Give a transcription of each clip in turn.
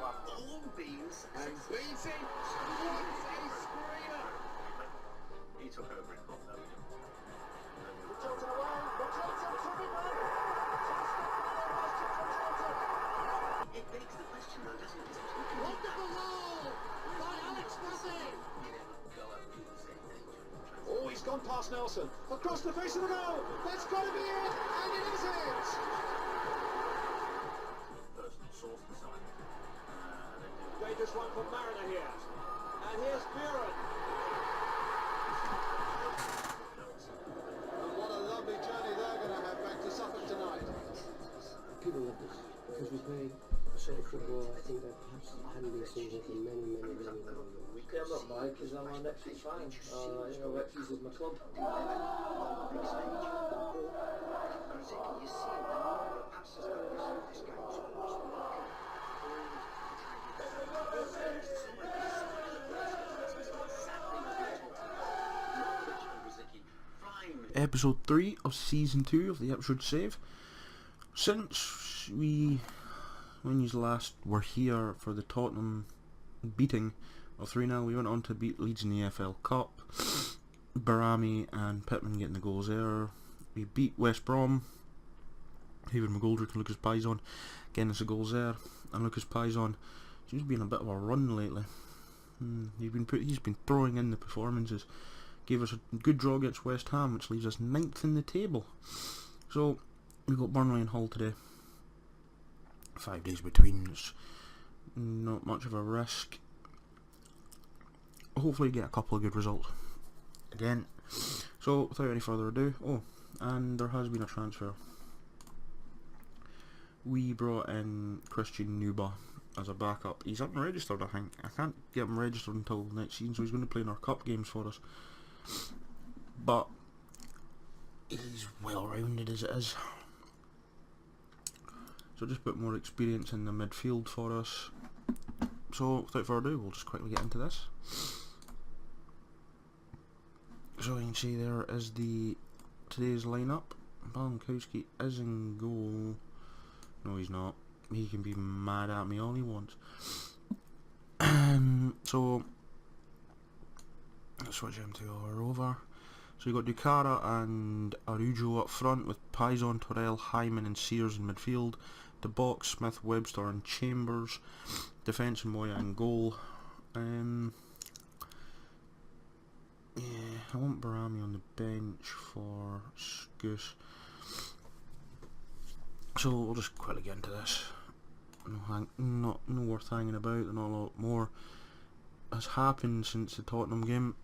All beans And beats it. What a screamer! He took over in Bob, though. Johnson away. Johnson coming back. It begs the question, though, doesn't it? Wonderful goal by Alex Massey. You never go up to the same danger. Oh, he's gone past Nelson. Across the face of the goal. That's got to be it. And it is it. Personal source decided. Dangerous one for Mariner here. And here's Buren. And what a lovely journey they're going to have back to Suffolk tonight. People love this because we play a sort of football I think that perhaps hadn't been seen here for many years. Yeah, I'm not mad because I'm an Ipswich fan. You know, Ipswich is my club. You see, the more it passes over this game's almost working. Episode 3 of Season 2 of the Ipswich Save. Since when you last were here for the Tottenham beating of 3-0, we went on to beat Leeds in the FL Cup. Barami and Pittman getting the goals there. We beat West Brom. David McGoldrick and Lucas Pizon getting us the goals there. And Lucas Pizon seems to be in a bit of a run lately. He's been throwing in the performances. Gave us a good draw against West Ham, which leaves us 9th in the table. So we've got Burnley and Hull today. 5 days between. It's not much of a risk. Hopefully get a couple of good results again. So without any further ado, and there has been a transfer. We brought in Christian Nuba as a backup. He's unregistered, I think. I can't get him registered until next season, so he's going to play in our cup games for us. But he's well rounded as it is. So just put more experience in the midfield for us. So without further ado, we'll just quickly get into this. So you can see there is today's lineup. Balankowski is in goal. No, he's not. He can be mad at me all he wants. So let's switch him to our over. So you got Dukara and Arujo up front with Pizon, Torrell, Hyman and Sears in midfield. The box, Smith, Webster and Chambers. Defence and Moya in goal. Yeah, I want Barami on the bench for Scouse. So we'll just quickly get into this. No worth hanging about. Not a lot more has happened since the Tottenham game.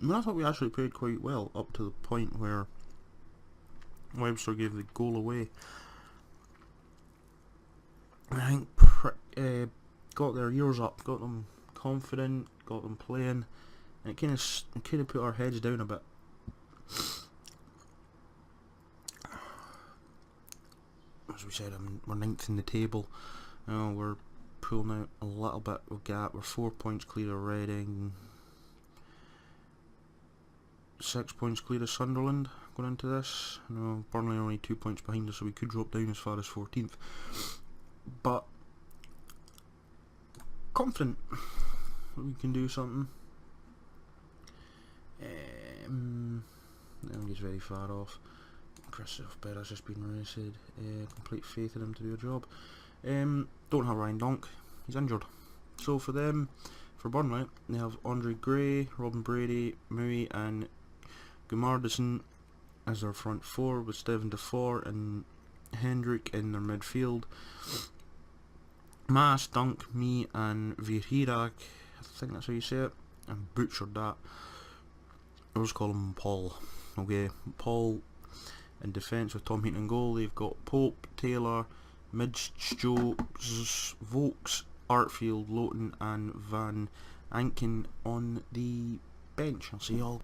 I mean, I thought we actually played quite well up to the point where Webster gave the goal away. I think got their ears up, got them confident, got them playing, and it kind of put our heads down a bit. As we said, we're 9th in the table. We're pulling out a little bit of gap. We're 4 points clear of Reading, 6 points clear of Sunderland going into this. Burnley are only 2 points behind us, so we could drop down as far as 14th. But confident that we can do something. I think he's very far off. Christoph Berra's just been rested. Complete faith in him to do a job. Don't have Ryan Donk. He's injured. So for Burnley, they have Andre Gray, Robin Brady, Mui and Gumardison as their front four, with Steven Defour and Hendrick in their midfield. Maas, Dunk, me and Vihira, I think that's how you say it. I butchered that. I'll just call him Paul. Okay, Paul in defence with Tom Heaton in goal. They've got Pope, Taylor, Midge-Joe, Vokes, Artfield, Lowton and Van Anken on the bench. I'll see you all.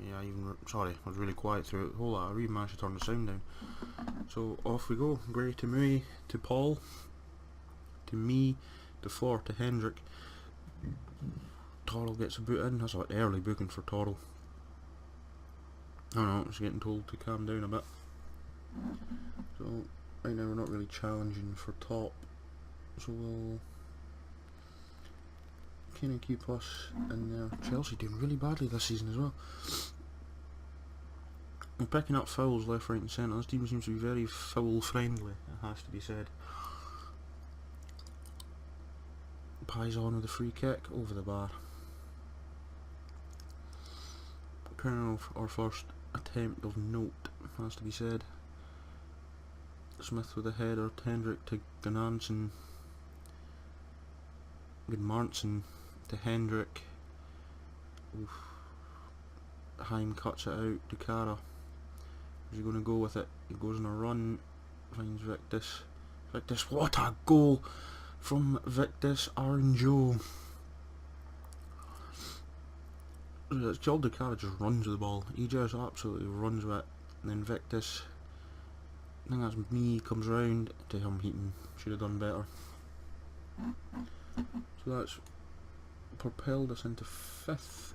Yeah, sorry, I was really quiet through it. Hold on, I really managed to turn the sound down. So off we go. Gray to Mui, to Paul, to me, to Four, to Hendrick, Torrell gets a boot in. That's an early booking for Torrell. I don't know, it's getting told to calm down a bit. So, right now we're not really challenging for top. So we'll kind of keep us in there. Chelsea doing really badly this season as well. We're picking up fouls left, right and centre. This team seems to be very foul friendly, it has to be said. Pies on with a free kick over the bar. Kind of our first attempt of note, has to be said. Smith with a header, Hendrick to Gunnarsson, Gudmarnsson to Hendrick. Heim cuts it out, Dukara. Is he going to go with it? He goes on a run, finds Victus. Victus, what a goal from Victus Aranjo. It's called Dukara, just runs with the ball. He just absolutely runs with it. And then Victus, I think that's me, comes round to him. Heaton should have done better. So that's propelled us into 5th.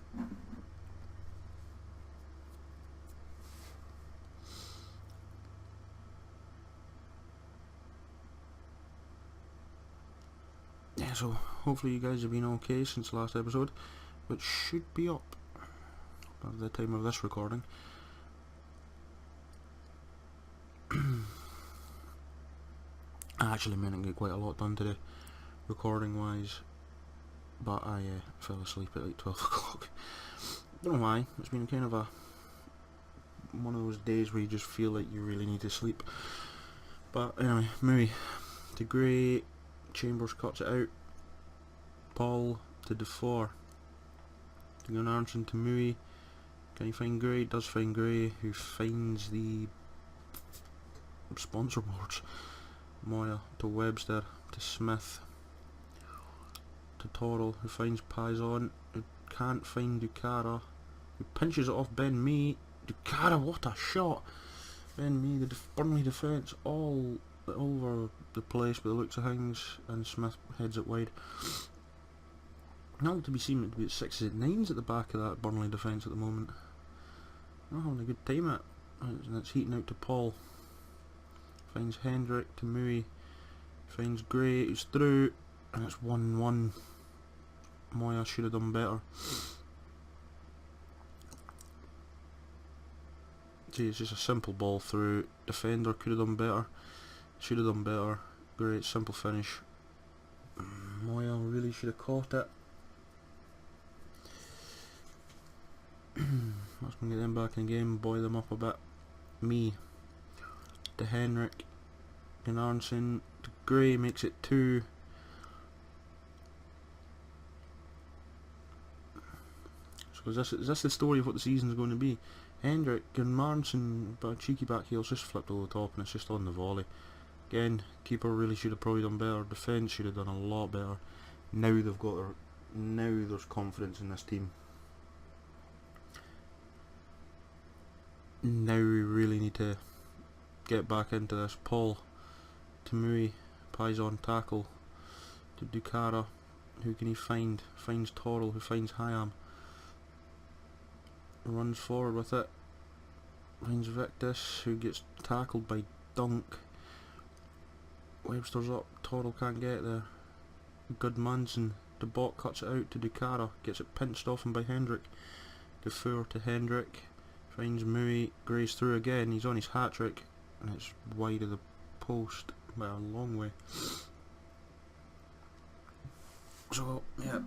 Yeah, so hopefully you guys have been okay since the last episode, which should be up at the time of this recording. I actually meant to get quite a lot done today, recording wise, but I fell asleep at like 12 o'clock. Don't know why, it's been kind of one of those days where you just feel like you really need to sleep. But anyway, Murray to Gray, Chambers cuts it out, Paul to Defoe, to Gunnarsson to Murray. Can he find Gray? Does find Gray, who finds the sponsor boards. Moya to Webster, to Smith, to Torrell, who finds Pizon, who can't find Dukara, who pinches it off Ben Mee. Dukara, what a shot! Ben Mee, the Burnley defence, all over the place by the looks of things, and Smith heads it wide. Not to be seen to be at 6s and 9s at the back of that Burnley defence at the moment. Not having a good time at it. And it's heating out to Paul. Finds Hendrick to Murray. Finds Gray, who's through, and it's 1-1. Moya should have done better. See, it's just a simple ball through. Defender could have done better. Should have done better. Great simple finish. Moya really should have caught it. That's going to get them back in the game, buoy them up a bit. Me to Henrik, Gunnarsson to Gray, makes it 2. So is this the story of what the season's going to be? Hendrick, Gunnarsson, but a cheeky back heel's just flipped over the top and it's just on the volley. Again, keeper really should have probably done better. Defence should have done a lot better. Now they've got their, now there's confidence in this team. Now we really need to get back into this. Paul to Murray, Pizon tackle to Dukara. Who can he find? Finds Torrell, who finds Hyam. Runs forward with it. Finds Victus, who gets tackled by Dunk. Webster's up, Torrell can't get there. Gudmundsson, the bot cuts it out to Dukara, gets it pinched off him by Hendrick. Defoe to Hendrick. Finds Murray, Gray's through again, he's on his hat-trick, and it's wide of the post by a long way. So, yeah.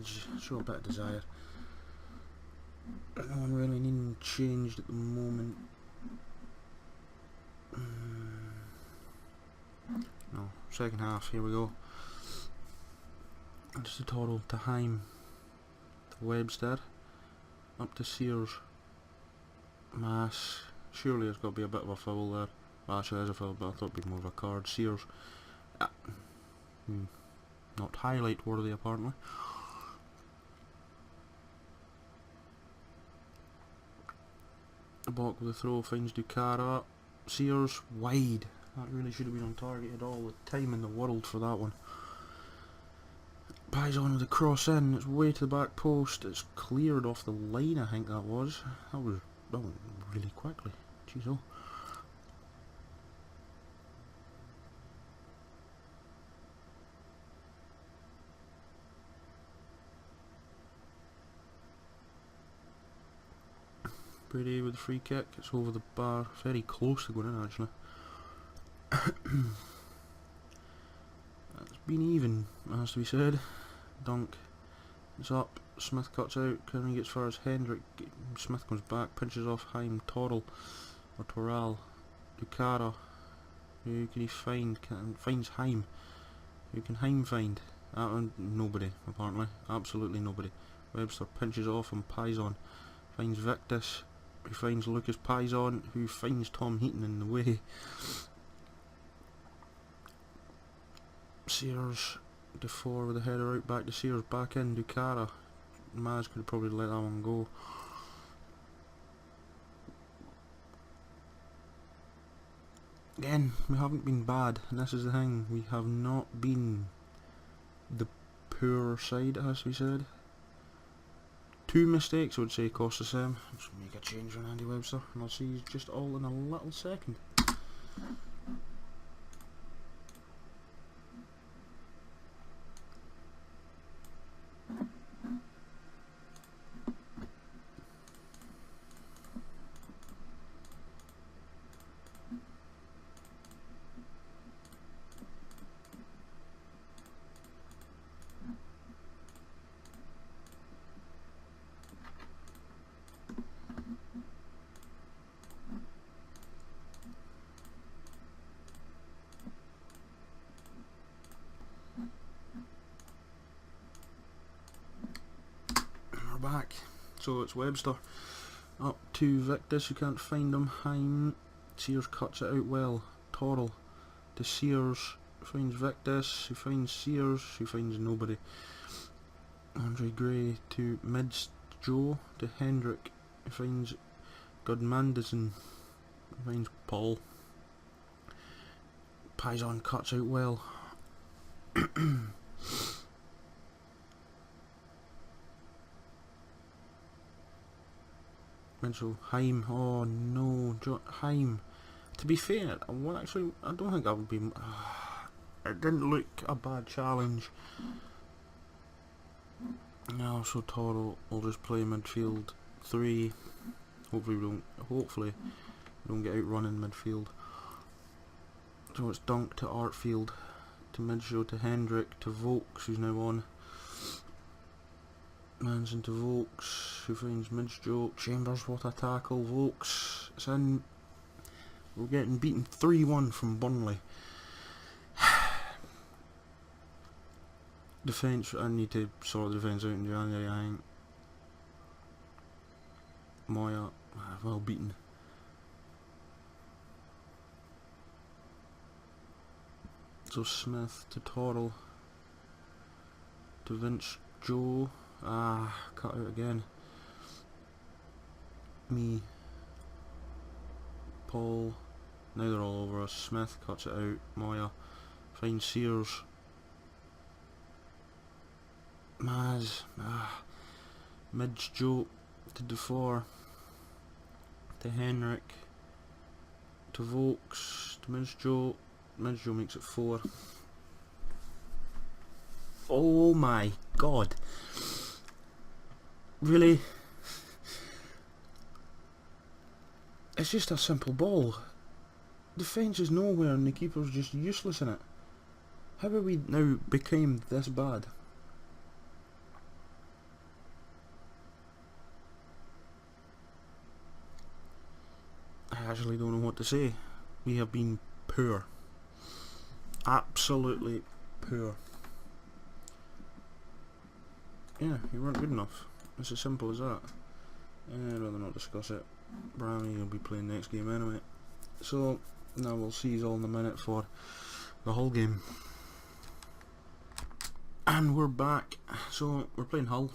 Just show a bit of desire. No one really needing changed at the moment. No, second half, here we go. Just a total to Heim. Webster, up to Sears, Mass, surely there's got to be a bit of a foul there. Well, actually there's a foul, but I thought it'd be more of a card. Sears, not highlight worthy apparently. Bok with a throw, finds Dukara. Sears, wide, That really should have been on target. Had all the time in the world for that one. Pison with a cross in, it's way to the back post, it's cleared off the line, I think that was. That went really quickly. Jeez, oh. Brady with the free kick, it's over the bar, very close to going in actually. It's been even, it has to be said. Dunk, it's up, Smith cuts out, Kearney gets far as Hendrick, Smith comes back, pinches off Heim, Torrell, or Torral, Ducara, who can he find? Finds Heim. Who can Heim find? Nobody, apparently, absolutely nobody. Webster pinches off on Pison, finds Victus, who finds Lucas Pison, who finds Tom Heaton in the way. Sears, Defoe with the header out back to Sears, back in, Ducara. Maz could have probably let that one go. Again, we haven't been bad, and this is the thing, we have not been the poorer side, it has to be said. 2 mistakes I would say cost us them. Let's make a change on Andy Webster, and I'll see you just all in a little second. Back, so it's Webster up to Victus, who can't find him. Heim, Sears cuts it out well. Torrell to Sears, finds Victus, who finds Sears, who finds nobody. Andre Gray to Mids Joe to Hendrick, who finds Godmanderson, finds Paul. Pison cuts out well. Mitchell, Heim, oh no, Heim. To be fair, I don't think that would be. It didn't look a bad challenge. No, so Torrell will just play midfield 3. Hopefully we don't get outrun in midfield. So it's Dunk to Artfield, to Midshow, to Hendrick, to Vokes, who's now on. Manson to Vokes, who finds Midsjoke. Chambers, what a tackle. Vokes, it's in. We're getting beaten 3-1 from Burnley. Defence, I need to sort the defence out in January, I think. Moya, well beaten. So Smith to Torrell, to Vince Joe. Cut out again. Me. Paul. Now they're all over us. Smith cuts it out. Moya. Finds Sears. Maz. Mids Joe to Defoe. To Henrik. To Vokes. To Mids Joe. Mids Joe makes it 4. Oh my god. Really? It's just a simple ball. Defence is nowhere and the keeper's just useless in it. How have we now became this bad? I actually don't know what to say. We have been poor. Absolutely poor. Yeah, you weren't good enough. It's as simple as that. I'd rather not discuss it. Brownie will be playing next game anyway. So, now we'll see you all in a minute for the Hull game. And we're back. So, we're playing Hull.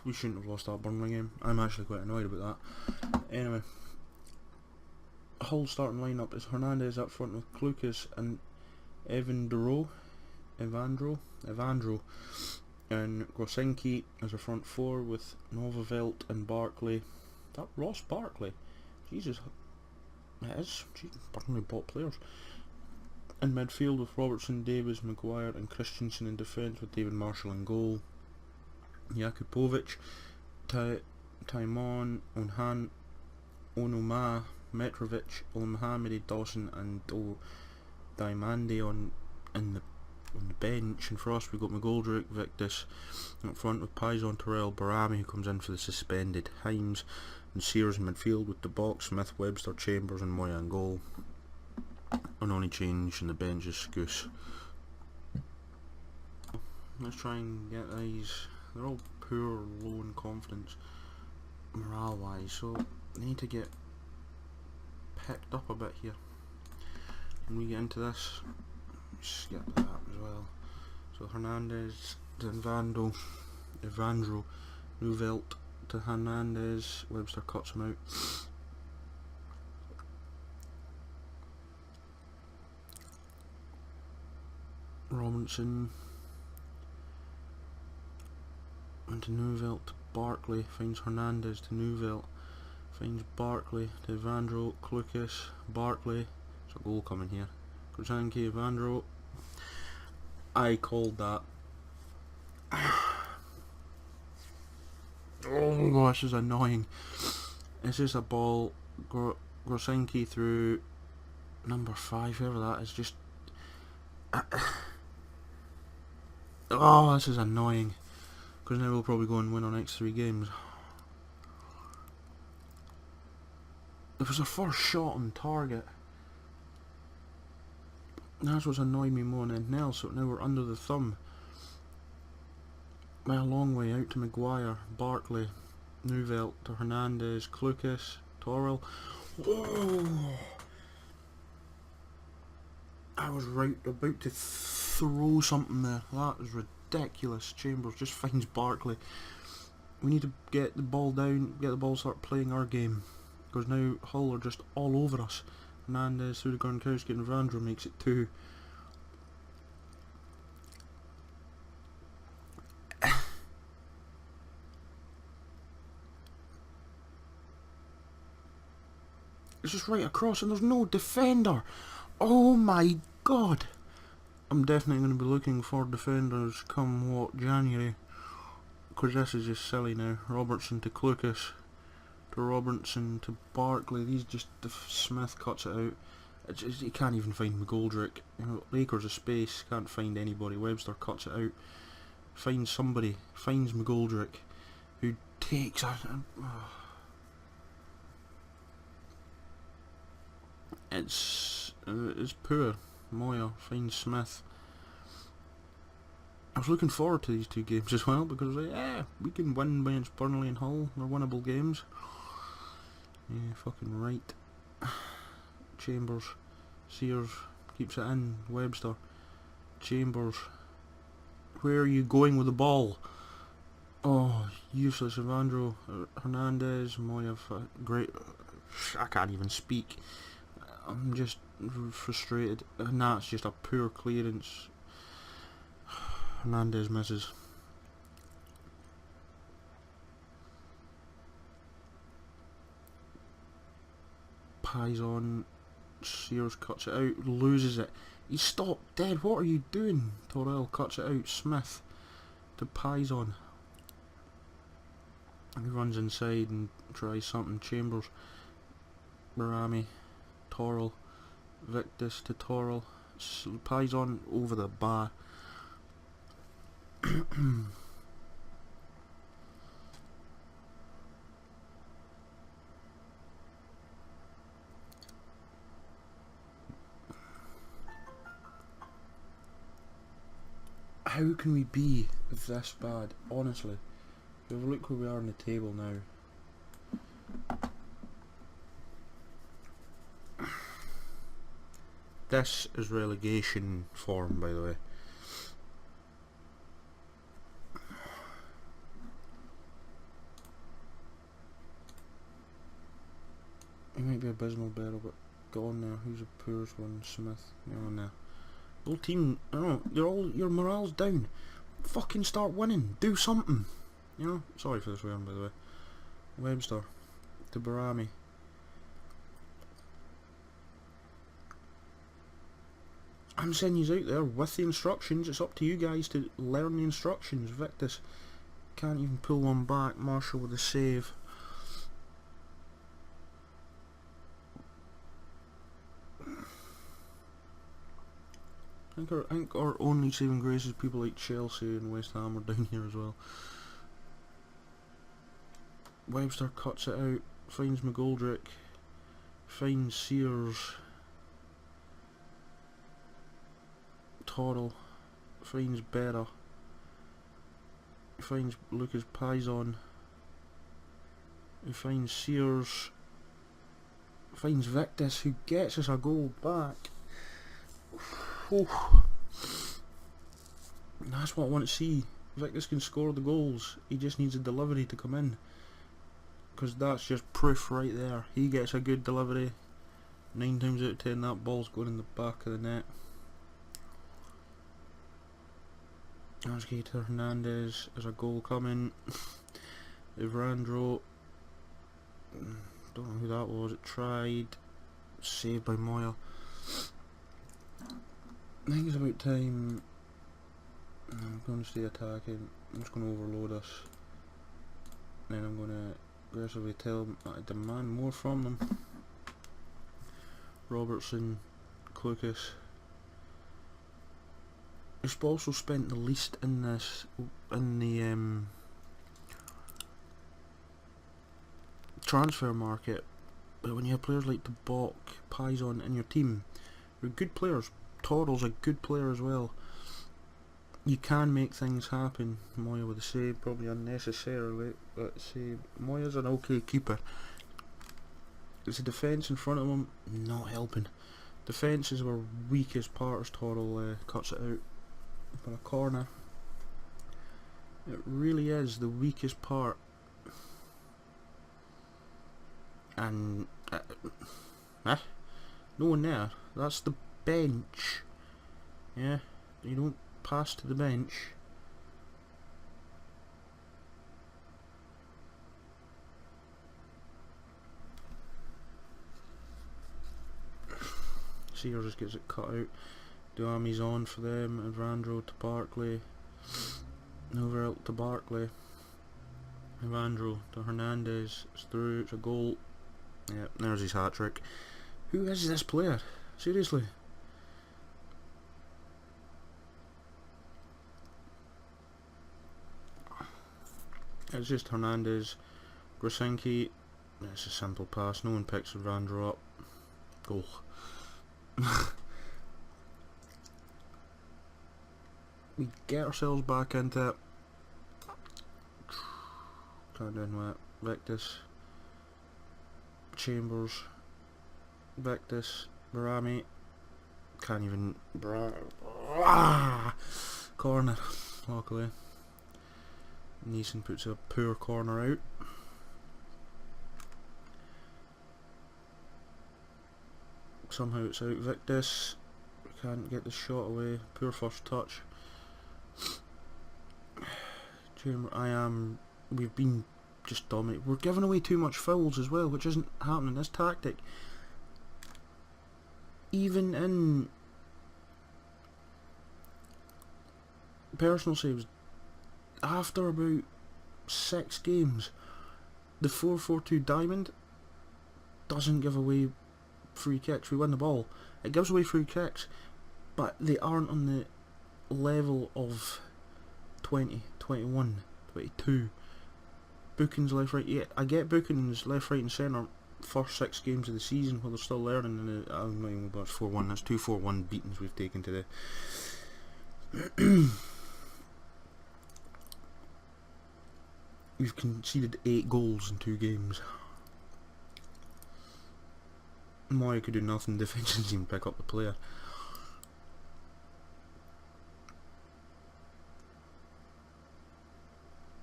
We shouldn't have lost that Burnley game. I'm actually quite annoyed about that. Anyway. Hull starting lineup is Hernandez up front with Klukas and Evandro, and Grosenki as a front four with Novavelt and Barkley. That Ross Barkley, Jesus, it is. Jesus, Burnley bought players. In midfield with Robertson, Davies, Maguire and Christensen in defence with David Marshall in goal. Jakupovic, Taimon, Onoma, Mitrovic, Olmohamedi, Dawson and Diamande on the bench, and for us we've got McGoldrick, Victus up front with Pison, Terrell, Barami who comes in for the suspended Himes, and Sears in midfield with the box, Smith, Webster, Chambers and Moya in goal. And only change in the bench is Scouse. Let's try and get these. They're all poor, low in confidence morale wise, so they need to get picked up a bit here. When we get into this, skip that as well. So Hernandez to Evandro, Nuvelt to Hernandez, Webster cuts him out. Robinson into Nuvelt to Barkley, finds Hernandez to Nuvelt, finds Barkley to Evandro, Klukas, Barkley, there's a goal coming here, Kruzanki, Evandro, I called that. Oh gosh, this is annoying. It's just a ball, Grosenki through number 5, whoever that is, just oh, this is annoying, because now we'll probably go and win our next 3 games. It was our first shot on target. That's what's annoyed me more than anything else. So now we're under the thumb by a long way. Out to Maguire, Barkley, Nuvelt to Hernandez, Klukas, Torrell. Oh, I was right about to throw something there. That was ridiculous. Chambers just finds Barkley. We need to get the ball down, get the ball, start playing our game, because now Hull are just all over us. Hernandez through to Gronkowski and Evandro makes it 2. It's just right across and there's no defender. Oh my god. I'm definitely going to be looking for defenders come what, January, because this is just silly now. Robertson to Klukas, to Robertson to Barkley. These just, Smith cuts it out. It's just, you can't even find McGoldrick. You know, acres of space, can't find anybody. Webster cuts it out, finds somebody, finds McGoldrick, who takes a it's poor. Moya finds Smith. I was looking forward to these 2 games as well, because yeah, we can win against Burnley and Hull. They're winnable games. Yeah, fucking right. Chambers, Sears keeps it in. Webster, Chambers. Where are you going with the ball? Oh, useless. Evandro, Hernandez, Moya, great. I can't even speak. I'm just frustrated. And that's just a poor clearance. Hernandez misses. Pison, Sears cuts it out, loses it. He stopped dead. What are you doing? Torrell cuts it out. Smith to Pison. He runs inside and tries something. Chambers, Barami, Torrell, Victus to Torrell. Pison over the bar. How can we be this bad, honestly? If you look where we are on the table now. This is relegation form, by the way. He might be abysmal better, but go on there. Who's the poorest one? Smith. Go on there. The whole team, I don't know, your morale's down. Fucking start winning. Do something. You know? Sorry for this swearing, by the way. Webster. To Barami. I'm sending you out there with the instructions. It's up to you guys to learn the instructions. Victus can't even pull one back. Marshall with a save. I think our only saving grace is people like Chelsea and West Ham are down here as well. Webster cuts it out, finds McGoldrick, finds Sears, Torrell, finds Berra, finds Lucas Pizon, he finds Sears, finds Victus, who gets us a goal back. That's what I want to see. Victus can score the goals, he just needs a delivery to come in, because that's just proof right there. He gets a good delivery, 9 times out of 10 that ball's going in the back of the net. That's Gator Hernandez as a goal coming. Ivrandro, don't know who that was, it tried, saved by Moya. I think it's about time. I'm going to stay attacking. I'm just going to overload us. Then I'm going to aggressively tell them I demand more from them. Robertson, Clucas. We've also spent the least in this, in the transfer market. But when you have players like De Bock, Pizon in your team, they're good players. Torrell's a good player as well. You can make things happen. Moya with a save, probably unnecessarily, but save. Moya's an okay keeper. It's the defence in front of him not helping. Defence is our weakest part as Torrell cuts it out from a corner. It really is the weakest part. And no one there. That's the bench. Yeah, you don't pass to the bench. Sears just gets it cut out. Duami's on for them. Ivrandro to Barkley. Novell to Barkley. Ivrandro to Hernandez. It's through. It's a goal. Yep, there's his hat trick. Who is this player? Seriously. It's just Hernandez, Grasinki. It's a simple pass. No one picks Ivrandro up. Goal. We get ourselves back into it. Can't do anything with it. Victus, Chambers, Victus, Barami. Can't even. Corner. Luckily. Neeson puts a poor corner out. Somehow it's out. Victus can't get the shot away. Poor first touch. We've been just dominated. We're giving away too much fouls as well, which isn't happening. This tactic, even in personal saves, after about 6 games, the 4-4-2 diamond doesn't give away free kicks. We win the ball. It gives away free kicks, but they aren't on the level of 20, 21, 22. Bookings left, right. Yeah, I get bookings left, right and centre first 6 games of the season while they're still learning, and I'm not even about 4-1. That's 2 4-1 beatings we've taken today. We've conceded 8 goals in 2 games. Moya could do nothing. Defence didn't even pick up the player.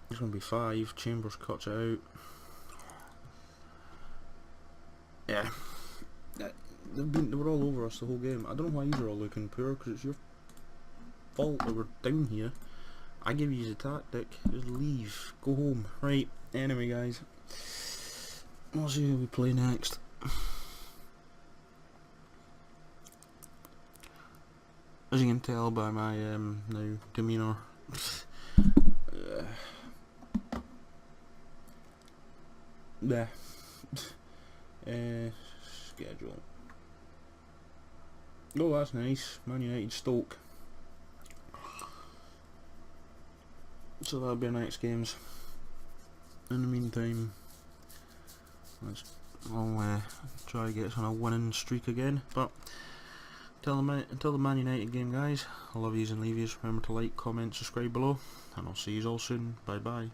It's going to be 5. Chambers cuts it out. Yeah. They were all over us the whole game. I don't know why you're all looking poor, because it's your fault that we're down here. I give you the tactic. Just leave. Go home. Right. Anyway, guys. We'll see who we play next. As you can tell by my now demeanour. Yeah. Schedule. Oh, that's nice. Man United Stoke. So that'll be our next games. In the meantime, I'll try to get us on a winning streak again. But until the Man United game, guys, I love yous and leave yous. Remember to like, comment, subscribe below, and I'll see yous all soon. Bye bye.